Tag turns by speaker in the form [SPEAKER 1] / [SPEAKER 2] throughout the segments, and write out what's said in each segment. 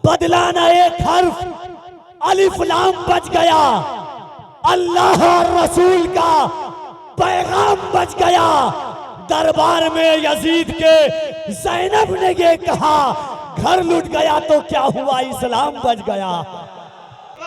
[SPEAKER 1] बदला न एक हर्फ, अलिफ लाम बच गया, अल्लाह और रसूल का पैगाम बच गया। दरबार में यजीद के ज़ैनब ने ये कहा, घर लुट गया तो क्या हुआ, इस्लाम बच गया।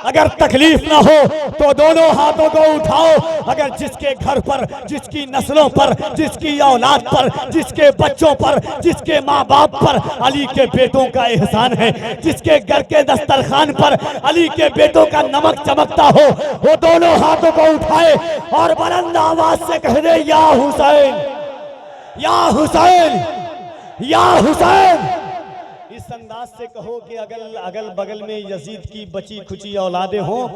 [SPEAKER 1] अगर तकलीफ ना हो तो दोनों हाथों को उठाओ। अगर जिसके घर पर, जिसकी नस्लों पर, जिसकी औलाद पर, जिसके बच्चों पर, जिसके माँ बाप पर अली के बेटों का एहसान है, जिसके घर के दस्तरखान पर अली के बेटों का नमक चमकता हो, वो दोनों हाथों को उठाए और बुलंद आवाज से कह दे, या हुसैन, या हुसैन, या हुसैन। इस अंदाज से कहो कि अगल बगल में यजीद की बची खुची औलादे हों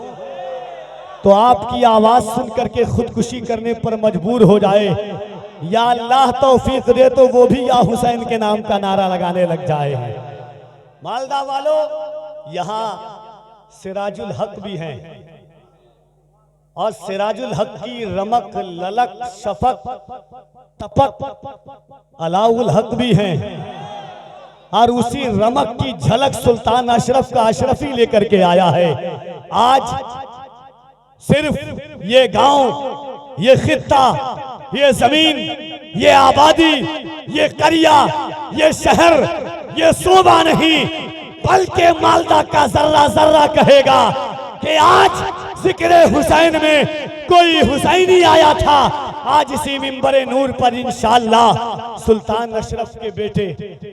[SPEAKER 1] तो आपकी आवाज सुन करके खुदकुशी करने पर मजबूर हो जाए। या अल्लाह तौफीक दे तो वो भी या हुसैन के नाम का नारा लगाने लग जाए। मालदा वालों, यहाँ सिराजुल हक भी हैं और सिराजुल हक की रमक, ललक, शफक, तपक अलाउल हक भी हैं और उसी रमक की झलक सुल्तान अशरफ का अशरफी लेकर के आया है। आज सिर्फ ये गांव, ये खित्ता, ये जमीन, ये आबादी, ये करिया, ये शहर, ये सूबा नहीं, बल्कि मालदा का जर्रा जर्रा कहेगा कि आज जिक्र हुसैन में कोई हुसैनी आया था। आज इसी मिंबरे नूर पर इंशाअल्लाह सुल्तान अशरफ के बेटे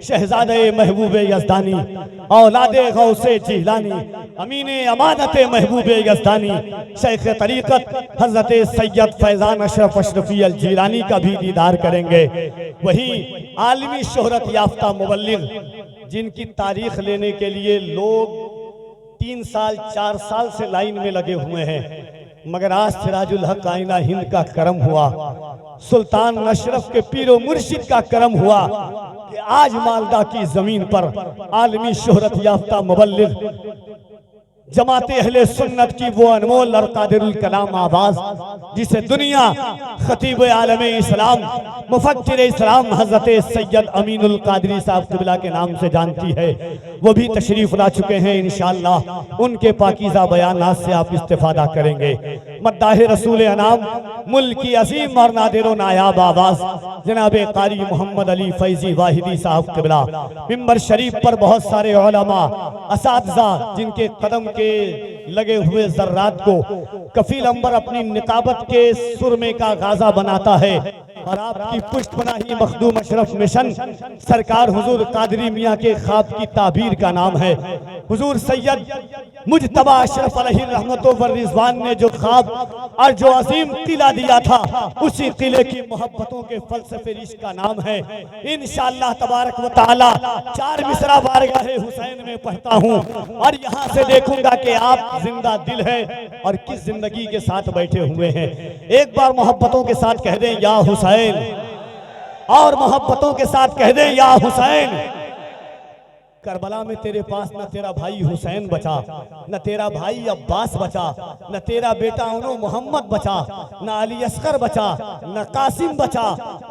[SPEAKER 1] शहजादे महबूब यज़दानी, औलादे गौसे जिलानी, अमीने अमानते महबूब यज़दानी, शेख तरीक़त हज़रत सैयद फैज़ान अशरफ अशरफी अल जिलानी का भी दीदार करेंगे। वहीं आलमी शोहरत याफ्ता मुबल्लिग जिनकी तारीख लेने के लिए लोग 3 साल 4 साल से लाइन में लगे हुए हैं, मगर आज सिराजुल हक आईना हिंद का करम हुआ, सुल्तान अशरफ के पीरो मुर्शिद का करम हुआ कि आज मालदा की जमीन पर आलमी शोहरत याफ्ता मुबल्लिग जमाते अहले सुन्नत की वो अनमोल और कादिरुल कलाम आवाज जिसे दुनिया खतीब आलम इस्लाम, मुफक्किर इस्लाम हजरत सैयद अमीनुल कादरी साहब क़िबला के नाम से जानती है, वो भी तशरीफ ला चुके हैं। इंशाअल्लाह उनके पाकीज़ा बयानात से आप इस्तिफादा करेंगे। मद्दाह रसूल अनाम, मुल्क की अजीम और नादिर नायाब आवाज जनाब कारी मोहम्मद अली फैजी वाहिदी साहब क़िबला मिंबर शरीफ पर बहुत सारे उलमा, असातिज़ा जिनके कदम के लगे हुए जर्रात को कफील अंबर अपनी निकाबत के सुरमे का गाजा बनाता है और आपकी पुष्टपनाही मखदूम अशरफ मिशन सरकार हुजूर कादरी मियाँ के ख्वाब की ताबीर का नाम है। हुजूर सैयद मुजतबा अशरफ अलैहि रहमतो व रिजवान ने जो ख्वाब और जो अजीम किला दिया था, उसी किले की मोहब्बतों के फलसफे इश्क का नाम है। इंशाअल्लाह तबारक व तआला 4 मिसरा बारगाह हुसैन में पढ़ता हूँ और यहाँ से देखूंगा कि आप जिंदा दिल है और किस जिंदगी के साथ बैठे हुए हैं। एक बार मोहब्बतों के साथ कह दें या हुसैन, और मोहब्बतों के साथ कह दें या हुसैन। करबला में तेरे पास न तेरा भाई हुसैन बचा, न तेरा भाई अब्बास बचा, न तेरा बेटा उनो मोहम्मद बचा, न अली असगर बचा, न कासिम बचा,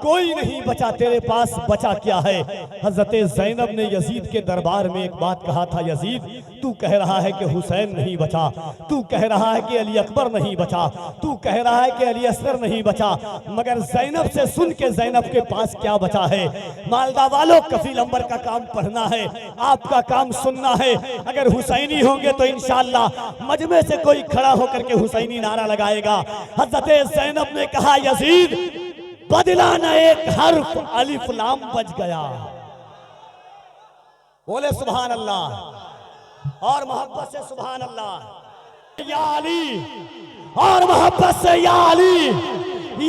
[SPEAKER 1] कोई नहीं बचा। तेरे पास बचा क्या है? हजरत ज़ैनब ने यजीद के दरबार में एक बात कहा था, यजीद तू कह रहा है कि हुसैन नहीं बचा, तू कह रहा है कि अली अकबर नहीं बचा, तू कह रहा है कि अली असगर नहीं बचा, मगर ज़ैनब से सुन के ज़ैनब के पास क्या बचा है? मालदा वालों, कफील अंबर का काम पढ़ना है, आपका काम सुनना है। अगर हुसैनी होंगे तो इंशाअल्लाह मजमे से कोई खड़ा होकर के हुसैनी नारा लगाएगा। हज़रत ज़ैनब ने कहा, यजीद बदला न एक हर्फ, अलिफ लाम बच गया। बोले सुभान अल्लाह और मोहब्बत से सुभान अल्लाह। या अली और मोहब्बत से या अली,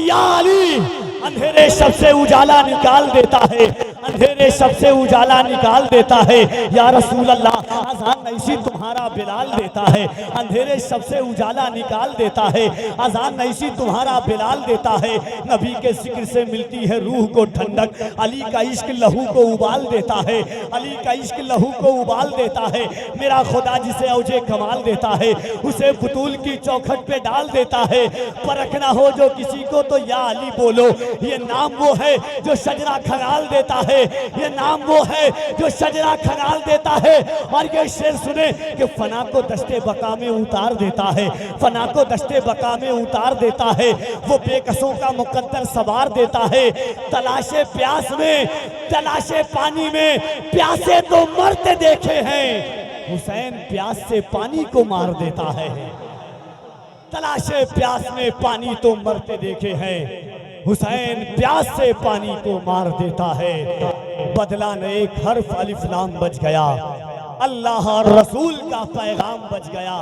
[SPEAKER 1] या अली। अंधेरे शब से उजाला निकाल देता है, अंधेरे शब से उजाला निकाल देता है। या रसूल अल्लाह, अज़ान नईसी तुम्हारा बिलाल देता है, अंधेरे शब से उजाला निकाल देता है। अज़ान नईसी तुम्हारा बिलाल देता है। नबी के जिक्र से मिलती है रूह को ठंडक, अली का इश्क लहू को उबाल देता है, अली का इश्क लहू को उबाल देता है। मेरा खुदा जिसे औजे कमाल देता है, उसे बुतूल की चौखट पे डाल देता है। परखना हो जो किसी को तो या अली बोलो, ये नाम वो है जो शजरा खंगाल देता है, ये नाम वो है जो शजरा खंगाल देता है। और ये शेर सुने कि फना को दस्ते बका में उतार देता है, फना को दस्ते बका में उतार देता है, वो बेकसों का मुकद्दर सवार देता है। तलाशे प्यास में, तलाशे पानी में, प्यासे तो मरते देखे हैं, हुसैन प्यास से पानी को मार देता है। तलाशे प्यास में पानी तो मरते देखे हैं, हुसैन प्यास से पानी को मार देता है। बदला न एक हर्फ अलिफ लाम बच गया, अल्लाह और रसूल का पैगाम बच गया।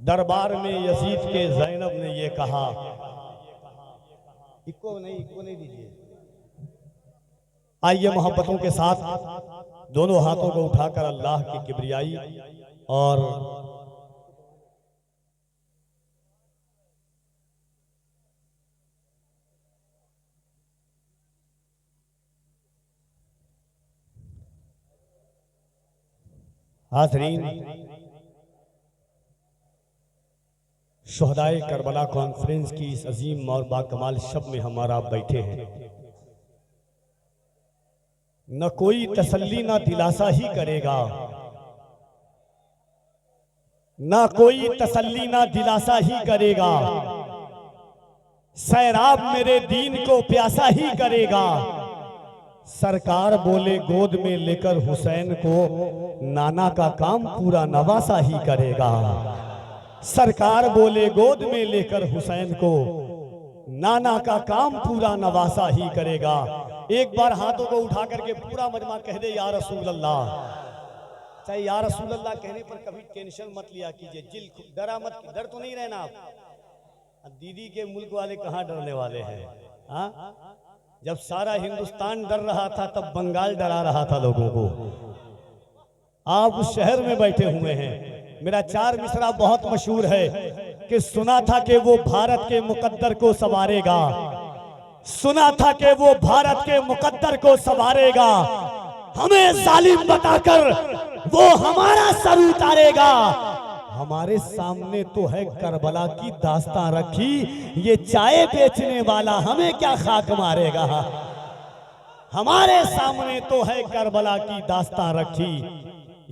[SPEAKER 1] दरबार में यजीद के ज़ैनब ने ये कहा, इको नहीं दीजिए। आइए मोहब्बतों के साथ दोनों हाथों को उठाकर अल्लाह की किबरियाई और हाज़रीन, शुहदाए करबला कॉन्फ्रेंस की इस अजीम और बाकमाल शब में हमारा बैठे हैं। न कोई तसल्ली ना दिलासा ही करेगा, ना कोई तसल्ली ना दिलासा ही करेगा, सैराब मेरे दीन को प्यासा ही करेगा। सरकार बोले गोद में लेकर हुसैन को, नाना का काम पूरा नवासा ही करेगा। सरकार बोले गोद में लेकर हुसैन को, नाना का काम पूरा नवासा ही करेगा। एक बार हाथों को उठा करके पूरा मजमा कह दे या रसूल अल्लाह। चाहे या रसूल अल्लाह कहने पर कभी टेंशन मत लिया कीजिए, जिल डरा मत, डर तो नहीं रहना आप। दीदी के मुल्क वाले कहाँ डरने वाले हैं? हाँ, जब सारा हिंदुस्तान डर रहा था तब बंगाल डरा रहा था लोगों को। आप उस शहर में बैठे हुए हैं। मेरा 4 मिसरा बहुत मशहूर है कि सुना था कि वो भारत के मुकद्दर को संवारेगा, सुना था कि वो भारत के मुकद्दर को संवारेगा, हमें जालिम बताकर वो हमारा सर उतारेगा। हमारे सामने तो है करबला की दास्तां रखी, ये चाय बेचने वाला हमें क्या खाक मारेगा। हमारे सामने तो है करबला की दास्तां रखी,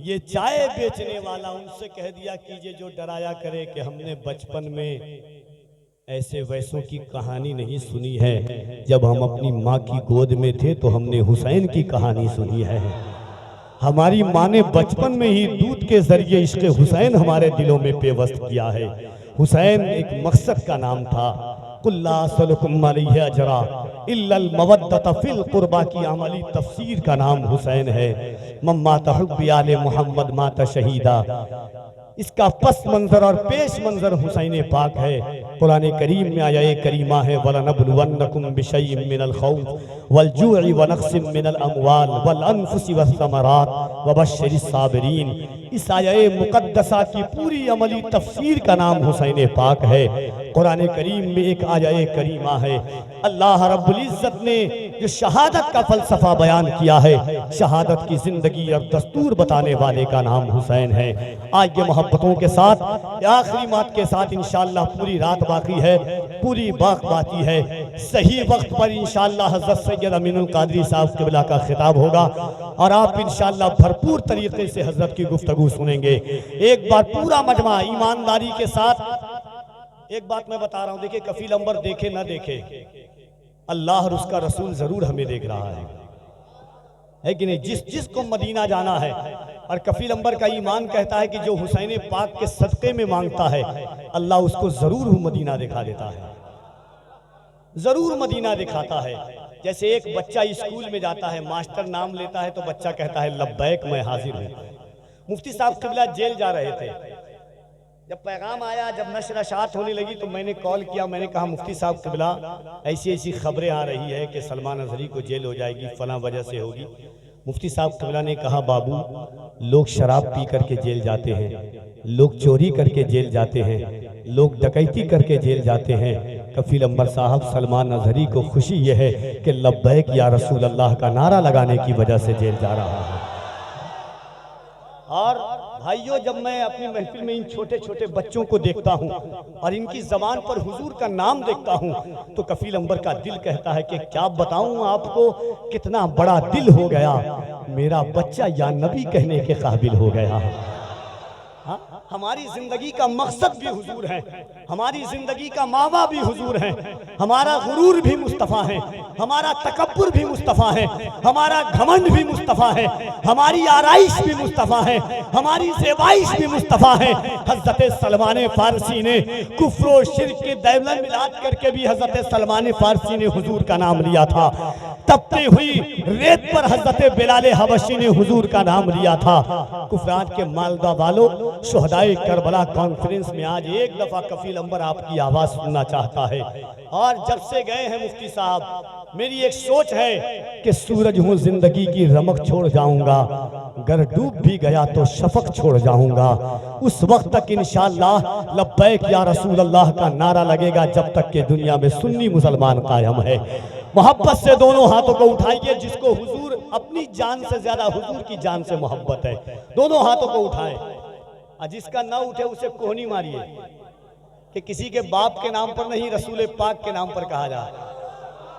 [SPEAKER 1] ये चाय बेचने वाला। उनसे कह दिया कीजिए जो डराया करे कि हमने बचपन में ऐसे वैसों की कहानी नहीं सुनी है। जब हम अपनी माँ की गोद में थे तो हमने हुसैन की कहानी सुनी है। हमारी माँ ने बचपन में ही दूध के जरिए इश्क़ हुसैन हमारे दिलों में पेवस्त किया है। हुसैन एक मकसद का नाम था। कुल्ला सलकुम अलैहि अजरा इल्लल मवद्दत फिल कुर्बा की अमली तफसीर का नाम हुसैन है। मम्मा तहुब्बी आले मोहम्मद माता शहीदा, इसका पस मंजर और पेश मंजर हुसैन पाक है। कुरान करीम में आया करीमा है, वलनब्लुवन्नकुम बिशैइन मिनल खौफ वल जूइ व नक्सिम मिनल अमवाल वल अनफुसि वस्समरात वबश्शिरिस साबिरीन। इस आया मुकद्दसा की पूरी अमली तफसीर का नाम हुसैन पाक है। कुरान करीम में एक आया करीमा है, अल्लाह रब्बुल इज्जत ने जो शहादत का फलसफा बयान किया है, शहादत की जिंदगी और दस्तूर बताने वाले का नाम हुसैन है। आज ये मोहब्बतों के साथ आखिरी बात के साथ इंशाअल्लाह पूरी रात बाकी है, पूरी बात बाकी है। सही वक्त पर इंशाअल्लाह हज़रत सैयद अमीनुल कादरी साहब क़िबला का खिताब होगा और आप इंशाअल्लाह भरपूर तरीके से हजरत की गुफ्तगू सुनेंगे। एक बार पूरा मजमा ईमानदारी के साथ एक बात मैं बता रहा हूँ, देखिए कफील अंबर देखे ना देखे, अल्लाह और उसका रसूल जरूर हमें देख रहा है कि नहीं। जिस को मदीना जाना है और कफील अंबर का ईमान कहता है कि जो हुसैन पाक के सदक़े में मांगता है अल्लाह उसको जरूर मदीना दिखा देता है, जरूर मदीना दिखाता है। जैसे एक बच्चा स्कूल में जाता है, मास्टर नाम लेता है तो बच्चा कहता है लब्बैक मैं हाजिर हूँ। मुफ्ती साहब क़िबला जेल जा रहे थे, जब पैगाम आया, जब नशर अशात होने लगी तो मैंने कॉल किया, मैंने कहा मुफ्ती साहब क़िबला ऐसी ऐसी खबरें आ रही है कि सलमान अजहरी को जेल हो जाएगी, फलां वजह से होगी। मुफ्ती साहब क़िबला ने कहा बाबू, लोग शराब पी करके जेल जाते हैं, लोग चोरी करके जेल जाते हैं, लोग डकैती करके जेल जाते हैं। कफील अंबर साहब, सलमान अजहरी को खुशी यह है कि लब्बैक या रसूल अल्लाह का नारा लगाने की वजह से जेल जा रहा है। और भाइयों, जब मैं अपनी महफिल में इन छोटे छोटे बच्चों को देखता हूँ और इनकी जबान पर हुजूर का नाम देखता हूँ तो कफील अंबर का दिल कहता है कि क्या बताऊँ आपको, कितना बड़ा दिल हो गया, मेरा बच्चा या नबी कहने के काबिल हो गया। हाँ? हमारी जिंदगी का मकसद भी हुजूर है, हमारी जिंदगी का मावा भी हुजूर है, हमारा गुरूर भी मुस्तफ़ा है, हमारा तकब्बुर भी मुस्तफ़ा है, हमारा घमंड भी मुस्तफ़ा है, हमारी आराइश भी मुस्तफ़ा है, हमारी ज़ेबाइश भी मुस्तफ़ा है। हज़रत सलमान फारसी ने कुफ्र और शिर्क के दैवलन मिलाद करके भी हज़रत सलमान फारसी ने हुजूर का नाम लिया था। तपती हुई रेत पर हज़रत बिलाल हबशी ने हुजूर का नाम लिया था। कुफरान के मालदा वालों, शुहदाए करबला कॉन्फ्रेंस में आज एक दफा कफील अंबर आपकी आवाज सुनना चाहता है। और जब से गए हैं मुफ्ती साहब, मेरी एक सोच है कि सूरज हूँ जिंदगी की रमक छोड़ जाऊंगा, गर डूब भी गया तो शफक छोड़ जाऊंगा। उस वक्त तक इंशाअल्लाह लब्बैक या रसूल अल्लाह का नारा लगेगा जब तक के दुनिया में सुन्नी मुसलमान कायम है। मोहब्बत से दोनों हाथों को उठाइए, जिसको हुजूर अपनी जान से ज्यादा हुजूर की जान से मोहब्बत है, दोनों हाथों को उठाएं। और जिसका ना उठे उसे कोहनी मारिए कि किसी के बाप के नाम पर नहीं, रसूल पाक के नाम पर कहा जाए।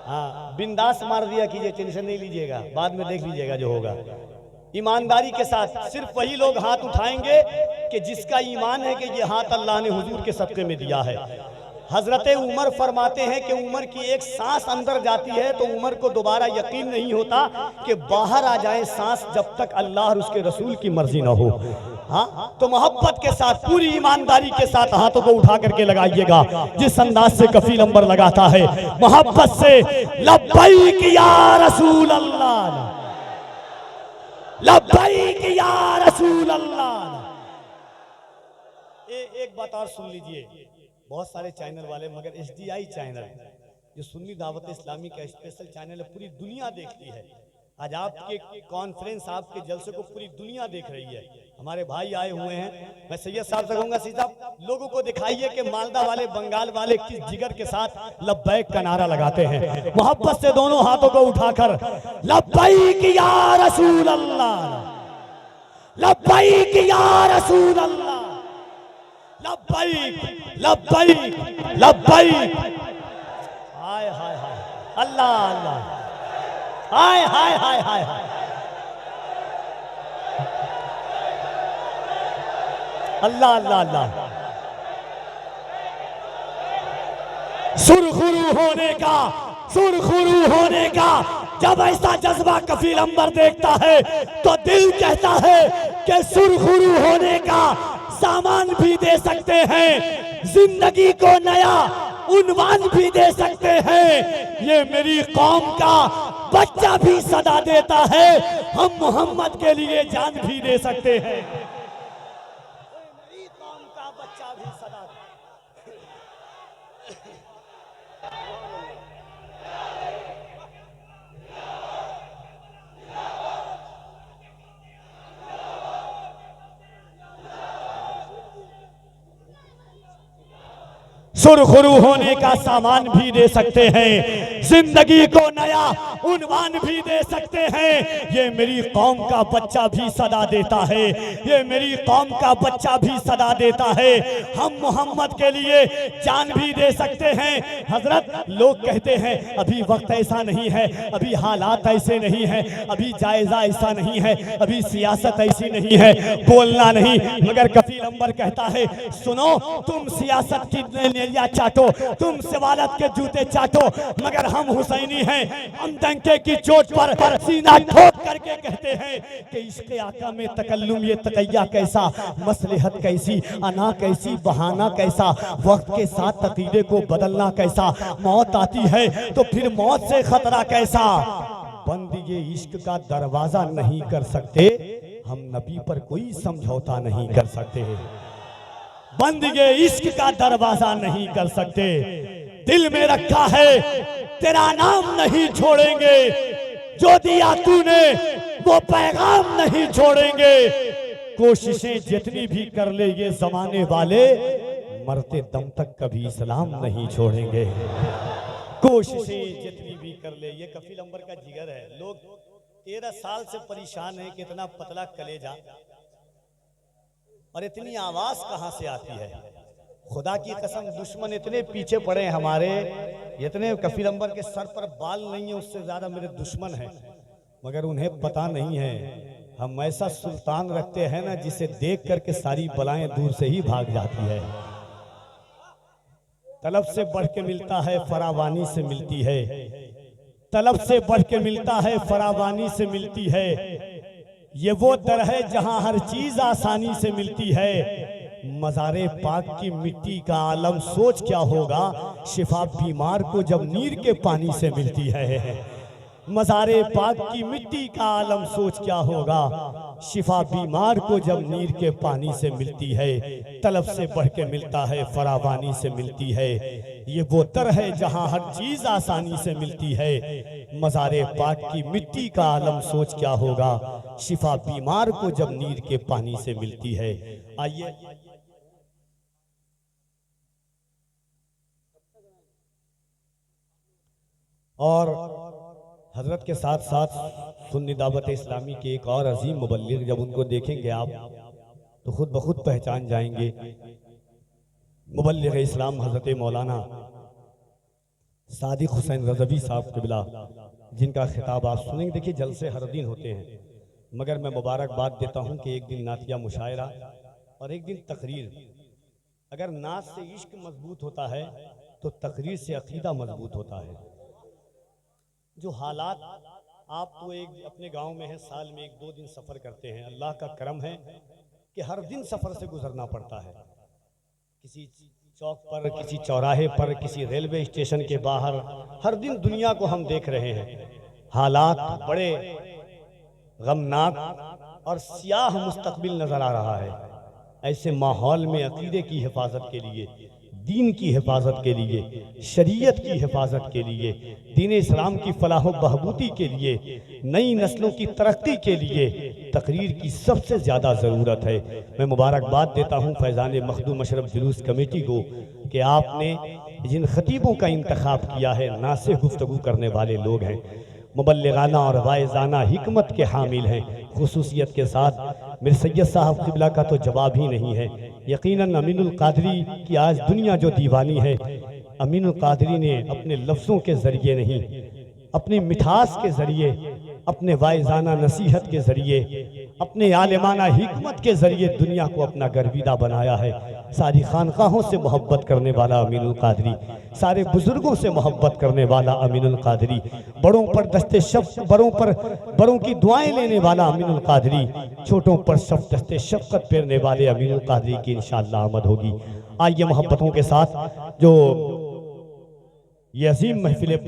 [SPEAKER 1] हाँ, बिंदास मार दिया कीजिए, टेंशन नहीं लीजिएगा, बाद में देख लीजिएगा जो होगा। ईमानदारी के साथ सिर्फ वही लोग हाथ उठाएंगे कि जिसका ईमान है कि ये हाथ अल्लाह ने हुजूर के सदक़े में दिया है। हजरत उमर फरमाते हैं कि उमर की एक सांस अंदर जाती है तो उमर को दोबारा यकीन नहीं होता कि बाहर आ जाए सांस, जब तक अल्लाह और उसके रसूल की मर्जी ना हो। हाँ, तो मोहब्बत के साथ, पूरी ईमानदारी के साथ हाथों को उठा करके लगाइएगा जिस अंदाज से कफील अंबर लगाता है, मोहब्बत से लब्बैक या रसूल अल्लाह, लब्बैक या रसूल अल्लाह। एक बात और सुन लीजिए, बहुत सारे चैनल वाले, मगर HDI चैनल जो सुन्नी दावत इस्लामी का स्पेशल चैनल है, पूरी दुनिया देखती है। आज आपके कॉन्फ्रेंस, आपके जलसे को पूरी दुनिया देख रही है। हमारे भाई आए हुए हैं, मैं सैयद साहब से कहूंगा, सैयद साहब लोगों को दिखाइए कि मालदा वाले, बंगाल वाले किस जिगर के साथ लब्बैक का नारा लगाते हैं। मोहब्बत से दोनों हाथों को उठाकर लब्बैक या रसूल अल्लाह, लब्बैक या रसूल अल्लाह, लब्बैक लब्बैक लब्बैक। हाय हाय हाय, अल्लाह अल्लाह, हाय हाय हाय हाय हाय, अल्लाह अल्लाह अल्लाह। सुरखुरू होने का, सुरखुरू होने का जब ऐसा जज्बा कफील अंबर देखता है तो दिल कहता है कि सुरखुरू होने का सामान भी दे सकते हैं, जिंदगी को नया उन्वान भी दे सकते हैं। ये मेरी कौम का बच्चा भी सदा देता है, हम मोहम्मद के लिए जान भी दे सकते हैं। मेरी कौम का बच्चा भी सदा सुरखुरू होने का सामान भी दे सकते हैं, जिंदगी को नया उन्वान भी दे सकते हैं। ये मेरी कौम का बच्चा भी सदा देता है, ये मेरी कौम का बच्चा भी सदा देता है, हम मोहम्मद के लिए जान भी दे सकते हैं। हजरत, लोग कहते हैं अभी वक्त ऐसा नहीं है, अभी हालात ऐसे नहीं है, अभी जायजा ऐसा नहीं है, अभी सियासत ऐसी नहीं है, बोलना नहीं। मगर कफील अंबर कहता है, सुनो, तुम सियासत की चाटो, तुम सवालत के जूते चाटो, मगर हम हुसैनी हैं, हम डंके की चोट पर सीना ठोक करके कहते हैं कि इसके आका में तकल्लुम, ये तकैया कैसा, मसलहत कैसी, अना कैसी, बहाना कैसा, वक्त के साथ तकीदे को बदलना कैसा, मौत आती है तो फिर मौत से खतरा कैसा। बंद ये इश्क का दरवाजा नहीं कर सकते, हम नबी पर कोई समझौता नहीं कर सकते। बंद ये इश्क का दरवाजा नहीं कर सकते, दिल में रखा है तेरा नाम नहीं छोड़ेंगे, जो दिया तूने वो पैगाम नहीं छोड़ेंगे। कोशिशें जितनी भी कर ले ये जमाने वाले, मरते दम तक कभी इस्लाम नहीं छोड़ेंगे। कोशिशें जितनी भी कर ले, ये कफील अंबर का जिगर है। लोग 13 साल से परेशान है, कितना पतला कलेजा, और इतनी आवाज कहां से आती है? खुदा की कसम, दुश्मन इतने पीछे पड़े हैं हमारे, इतने कफील अंबर के सर पर बाल नहीं है उससे ज्यादा मेरे दुश्मन हैं, मगर उन्हें पता नहीं है हम ऐसा सुल्तान रखते हैं ना जिसे देख करके सारी बलाएं दूर से ही भाग जाती है। तलब से बढ़ के मिलता है, फरावानी से मिलती है। तलब से बढ़ के मिलता है, फरावानी से मिलती है। ये वो दर है जहां हर चीज आसानी से मिलती है। मज़ारे पाक की मिट्टी का आलम सोच क्या होगा, शिफा बीमार को जब नीर के पानी से मिलती है। मज़ारे पाक की मिट्टी का आलम सोच क्या होगा, शिफा बीमार को जब नीर के पानी से मिलती है। तलब से बढ़ के मिलता है, फरावानी से मिलती है। ये वो दर है जहां हर चीज आसानी से मिलती है। मज़ारे पाक की मिट्टी का आलम सोच क्या होगा, शिफा बीमार को जब नीर के पानी से मिलती है। आइए और हजरत के साथ साथ सुन्नी दावत इस्लामी के एक और अजीम मुबल्लिग, जब उनको देखेंगे आप तो खुद ब खुद पहचान जाएंगे। मुबल्लिग इस्लाम हजरत मौलाना सादिक हुसैन रज़वी साहब क़िबला, जिनका खिताब आप सुनेंगे। देखिए जलसे हर दिन होते हैं, मगर मैं मुबारकबाद देता हूं कि एक दिन नातिया मुशायरा और एक दिन तकरीर। अगर नात से इश्क मजबूत होता है तो तकरीर से अकीदा मजबूत होता है। जो हालात, आप तो एक अपने गांव में हैं, साल में 1-2 दिन सफ़र करते हैं, अल्लाह का करम है कि हर दिन सफ़र से गुजरना पड़ता है। किसी चौक पर, किसी चौराहे पर, किसी रेलवे स्टेशन के बाहर, हर दिन दुनिया को हम देख रहे हैं। हालात बड़े गमनाक और सियाह मुस्तकबिल नज़र आ रहा है। ऐसे माहौल में अकीदे की हिफाजत के लिए, दीन की हिफाजत के लिए, शरीयत की हिफाजत के लिए, दीन इस्लाम की फलाह बहबूदी के लिए, नई नस्लों की तरक्की के लिए तकरीर की सबसे ज़्यादा ज़रूरत है। मैं मुबारकबाद देता हूँ फैज़ान मखदूम अशरफ जुलूस कमेटी को कि आपने जिन खतीबों का इंतखाब किया है, नासे गुफ्तगू करने वाले लोग हैं, मुबल्लिगाना और वाइज़ाना हिकमत के हामिल हैं। खुसूसियत के साथ मेरे सैयद साहब क़िबला का तो जवाब ही नहीं है। यकीनन अमीनुल कादरी की आज दुनिया जो दीवानी है, अमीनुल कादरी ने अपने लफ्ज़ों के ज़रिए नहीं, अपनी मिठास के ज़रिए, अपने वाइज़ाना नसीहत के ज़रिए, अपने आलिमाना हिकमत के ज़रिए दुनिया को अपना गर्विदा बनाया है। सारी खानकाहों से मोहब्बत करने वाला अमीनुल कादरी, सारे बुजुर्गों से मोहब्बत करने वाला अमीनुल कादरी, बड़ों पर दस्ते शफ़क़त, बड़ों की दुआएं लेने वाला अमीनुल कादरी, छोटों पर दस्ते शफ़क़त फेरने वाले अमीनुल कादरी की इंशाअल्लाह आमद होगी। आइए मोहब्बतों के साथ जो ये अजीम महफिल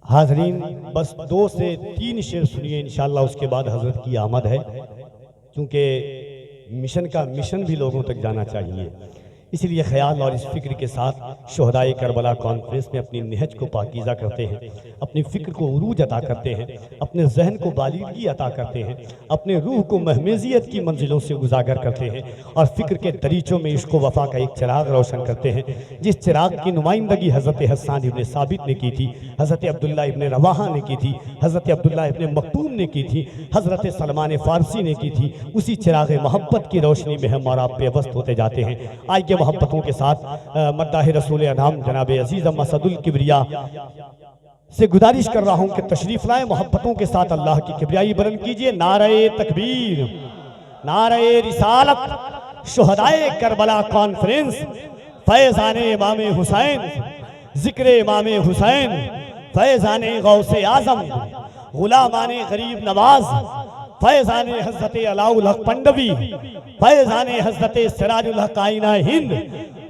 [SPEAKER 1] हाजरीन, बस 2 से 3 शेर सुनिए, इंशाअल्लाह उसके बाद हजरत की आमद है। क्योंकि मिशन भी लोगों तक जाना चाहिए, इसलिए ख्याल और इस फिक्र के साथ शुहदाए करबला कॉन्फ्रेंस में अपनी निहज को पाकीज़ा करते हैं, अपनी फ़िक्र को उरूज अता करते हैं, अपने जहन को बालिगी अता करते हैं, अपने रूह को महमेजियत की मंजिलों से उजागर करते हैं और फ़िक्र के दरीचों में इश्क व वफ़ा का एक चिराग रोशन करते हैं, जिस चिराग की नुमाइंदगी हज़रत हस्सान इब्न साबित ने की थी, हज़रत अब्दुल्ला इब्न रवाहा ने की थी, हज़रत अब्दुल्ला इब्न मक्तूम ने की थी, हज़रत सलमान फ़ारसी ने की थी। उसी चिराग मोहब्बत की रोशनी में हम और आप बेबस्त होते जाते हैं। आइए मोहब्बतों के साथ मद्दाह रसूल अनाम जनाब अजीज़ मसदुल किबरिया से गुजारिश कर रहा हूं कि तशरीफ लाए, मोहब्बतों के साथ अल्लाह की किबरियाई बुलंद कीजिए। नारे तकबीर, नारे रिसालत, शुहदाए करबला कॉन्फ्रेंस, फैज़ाने इमाम हुसैन, जिक्र इमाम हुसैन, फैज़ाने गौसे आज़म, गुलामाने गरीब नवाज, फैज़ाने हज़रत अलाउल हक पंडवी, फैज़ाने हज़रत सिराजुल हक आईना हिंद,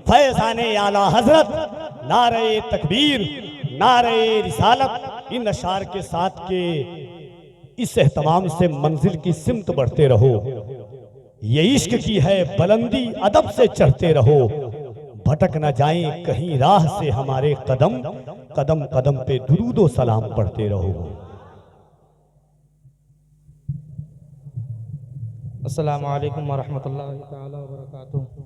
[SPEAKER 1] फैज़ाने आला हज़रत, नारे तकबीर, नारे रिसालत। इन अशार के साथ के इस एहतमाम से मंजिल की सिमत बढ़ते रहो। ये इश्क की है बुलंदी, अदब से चढ़ते रहो। भटक न जाएं कहीं राह से हमारे कदम, कदम कदम पे दुरूद व सलाम पढ़ते रहो।
[SPEAKER 2] अस्सलामु अलैकुम वरहमतुल्लाहि तआला व बरकातुहू।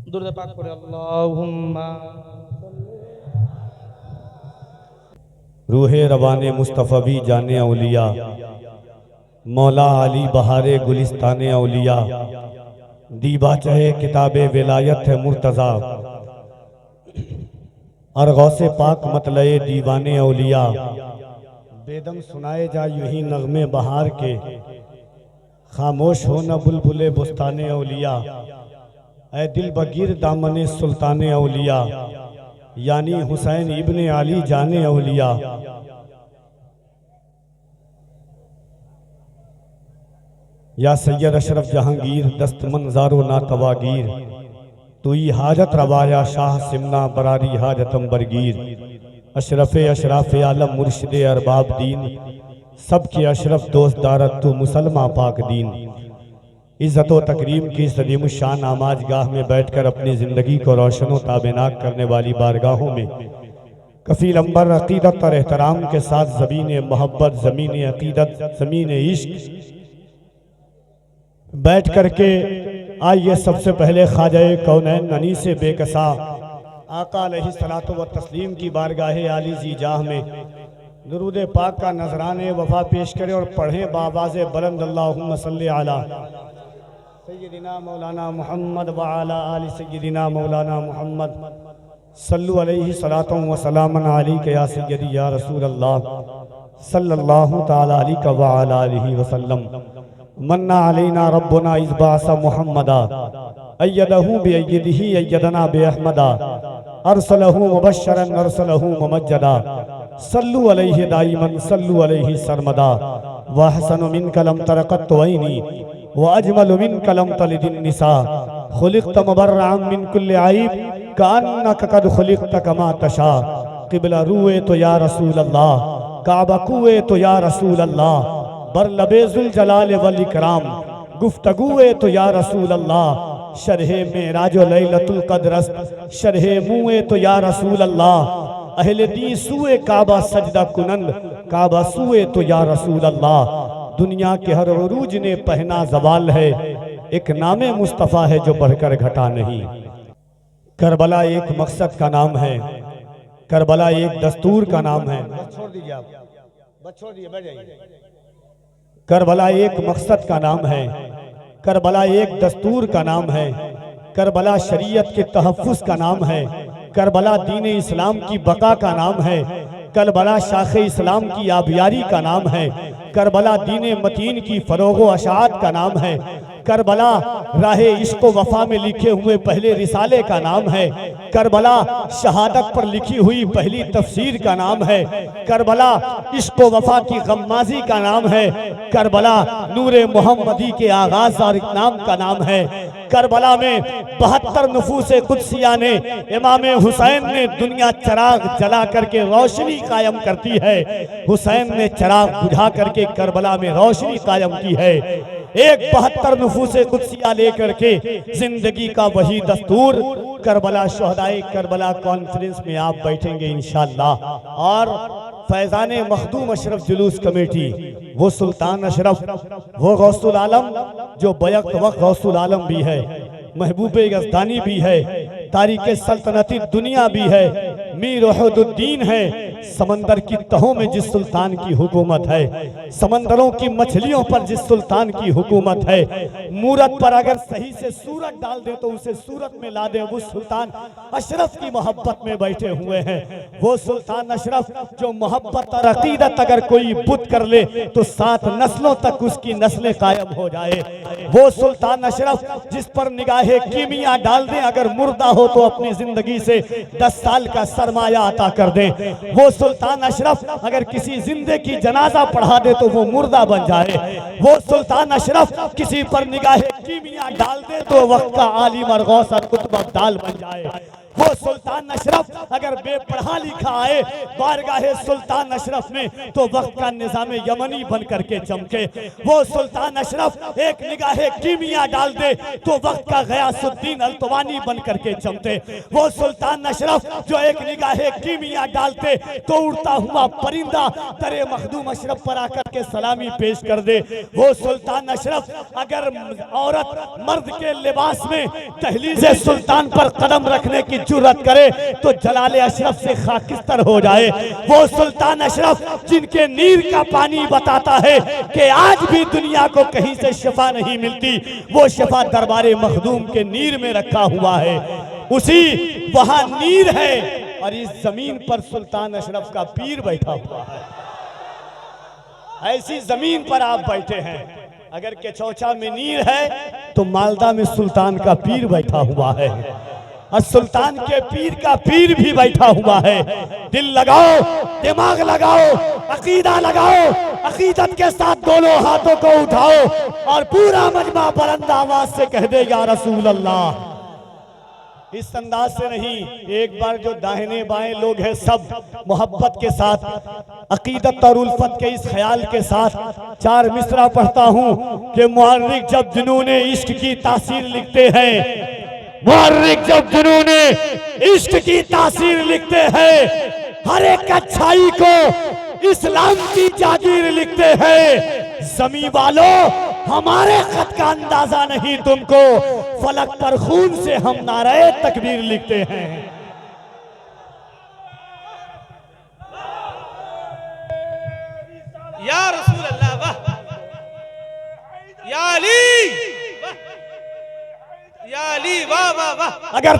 [SPEAKER 2] दुरूद पाक पढ़े अल्लाहुम्मा
[SPEAKER 1] रूहे रवाने मुस्तफ़वी जाने औलिया, मौला अली बहारे गुलिस्ताने औलिया, दीबा चहे किताबे विलायत है मुर्तज़ा, और गौसे पाक मतलए दीवाने औलिया। बेदम सुनाए जा यूं ही नगमे बहार के, खामोश हो न बुलबुले बुस्ताने औलिया। ऐ दिल बगीर दामने सुल्ताने औलिया, यानी हुसैन इब्ने अली जाने औलिया। या सैयद अशरफ जहांगीर दस्त मंजारो ना तवागीर, तुई हाजत रवाया शाह सिमना बरारी हाजतम बरगीर। अशरफे अशराफ आलम मुर्शिद अरबाब दीन, सबके अशरफ दोस्त दारत तू मुसलमा पाक दीन। इज़्ज़त व तकरीम की सदीम शान आमाज गाह में बैठकर अपनी ज़िंदगी को रोशन व ताबेनाक करने वाली बारगाहों में कफ़ील अंबर अक़ीदत और एहतराम के साथ ज़मीन मोहब्बत, ज़मीन अक़ीदत, ज़मीन इश्क बैठ करके आइए सबसे पहले ख्वाजा कौनैन ननी से बेकसा आका अलैहिस्सलातु व तस्लीम की बारगाह आली जी जाह में दुरूद पाक का नजराने वफा पेश करें और पढ़ें बाबाज़ बुलंद अल्लाहुम्मा सल्ली अला सय्यदिना मौलाना मोहम्मद व अला आलि सय्यदिना मौलाना मोहम्मद सल्लु अलैहि सलातो व सलामन अलैका या सय्यदी या रसूल अल्लाह सल्लल्लाहु तआला अलैहि व अला आलिहि वसल्लम। मन्ना अलैना रब्बुना इज़बासा मुहम्मदा अय्यदहु बिअय्यदिही अय्यदना बिअहमदा अरसलहु मुबश्शरन अरसलहु मुमज्जदा सल्लु अलैहि दाइमन सल्लु अलैहि सरमदा। व हसनु मिन कलम तरक़त वैनी व अजमलु मिन कलम तलिदिन निसा खुलिक़त मुबर्रअन मिन कुल्लि ऐब कअन्नका क़द खुलिक़त कमा तशा। क़िबला रुए तो या रसूल अल्लाह, काबा कुए तो या रसूल अल्लाह, बर लबेजुल जलाल वल इकराम गुफ्तगुए तो या रसूल अल्लाह। शरहे मेराजो लैलतुल क़द्र शरहे मुए तो या रसूल अल्लाह। अहले दी सुए काबा सजदा कुनंद काबा सुए तो या रसूल अल्लाह। दुनिया के हर उरूज ने पहना जवाल है, एक नामे मुस्तफ़ा है जो बढ़कर घटा नहीं। करबला एक मकसद का नाम है, करबला एक दस्तूर का नाम है। छोड़ दीजिए आप, बस छोड़ दीजिए, बैठ जाइए। करबला एक मकसद का नाम है, करबला एक दस्तूर का नाम है, करबला शरीयत के तहफ़्फ़ुज़ का नाम है, करबला दीन इस्लाम की बका का नाम है, करबला शाख़ इस्लाम की आबियारी का नाम है, करबला दीन मतीन की फ़रोग़ अशाअत का नाम है, करबला राहे इश्क़ वफ़ा में लिखे हुए पहले रिसाले का नाम है, करबला शहादत पर लिखी हुई पहली तफसीर का नाम है, करबला इश्क़ वफ़ा की गम्माज़ी का नाम है, करबला नूरे मोहम्मदी के आगाज़ और इनाम का नाम है। करबला में 72 नफूसे कुदसिया ने इमाम हुसैन ने दुनिया चराग जला करके रोशनी कायम करती है, हुसैन ने चराग बुझा करके करबला में रोशनी कायम की है। एक 72 नफूसे कुदसिया लेकर के जिंदगी का वही दस्तूर करबला शोहदाए करबला कॉन्फ्रेंस में आप बैठेंगे इंशाअल्लाह। और फैजान मखदूम अशरफ जुलूस कमेटी, वो सुल्तान अशरफ, वो गौसुल आलम जो बैक वक्त गौसुल आलम भी है, महबूब यज़दानी भी है, तारीख़ सल्तनती दुनिया भी है, मीर वहीदुद्दीन है। समंदर की तहों में जिस सुल्तान की हुकूमत है, समंदरों की मछलियों पर जिस सुल्तान की हुकूमत है, मूरत पर अगर सही से सूरत डाल दे तो उसे सूरत में ला दे, वो सुल्तान अशरफ की मोहब्बत में बैठे हुए हैं। वो सुल्तान अशरफ जो मोहब्बत और अकीदत अगर कोई बुत कर ले तो 7 नस्लों तक उसकी नस्लें कायम हो जाए। वो सुल्तान अशरफ जिस पर निगाहे कीमिया डाल दे, अगर मुर्दा हो तो अपनी जिंदगी से 10 साल का सरमाया अता कर दे। वो सुल्तान अशरफ अगर किसी जिंदे की जनाजा पढ़ा दे तो वो मुर्दा बन जाए। वो सुल्तान अशरफ किसी पर निगाहे कीमिया डाल दे तो वक्त का आलिम और गौस और कुतुब अब्दाल बन जाए। वो सुल्तान अशरफ अगर बेपढ़ा लिखा आए बारगाहे सुल्तान अशरफ में तो वक्त का निजाम यमनी बन करके चमके। वो सुल्तान अशरफ एक निगाहे कीमिया डाल दे तो वक्त का गयासुद्दीन अल्तवानी बन करके चमके। वो सुल्तान अशरफ जो एक निगाहे कीमिया डालते तो उड़ता हुआ परिंदा दरे मखदूम अशरफ पर आकर के सलामी पेश कर दे। वो सुल्तान अशरफ अगर औरत मर्द के लिबास में दहलीज सुल्तान पर कदम रखने की जुर्रत करे तो जलाले अशरफ से खाकिस्तर हो जाए। वो सुल्तान अशरफ जिनके नीर का पानी बताता है कि आज भी दुनिया को कहीं से शिफा नहीं मिलती, वो शिफा दरबारे मखदूम के नीर में रखा हुआ है। उसी वहां नीर है और इस जमीन पर सुल्तान अशरफ का पीर बैठा हुआ है। ऐसी जमीन पर आप बैठे हैं। अगर केचौचा में नीर है तो मालदा में सुल्तान का पीर बैठा हुआ है और सुल्तान के पीर का पीर भी बैठा हुआ है। दिल लगाओ, दिमाग लगाओ, अकीदा लगाओ, अकीदत के साथ दोनों हाथों को उठाओ और पूरा मजमा बुलंद आवाज से कह दे या रसूल अल्लाह। इस अंदाज से नहीं, एक बार जो दाहिने बाएं लोग हैं सब मोहब्बत के साथ, अकीदत और उल्फत के इस ख्याल के साथ 4 मिसरा पढ़ता हूं कि मुअर्रिख जब जुनूने इश्क की तासीर लिखते हैं, मुअर्रिख जब जुनूने इश्क की तासीर लिखते हैं, हर एक अच्छाई को इस्लाम की जागीर लिखते हैं। ज़मीं वालों, हमारे खत का अंदाजा नहीं तुमको, फलक पर खून से हम नारे तकबीर लिखते हैं।
[SPEAKER 2] या रसूल अल्लाह, वाह या अली, वाह या अली, वाह वाह वाह।
[SPEAKER 1] अगर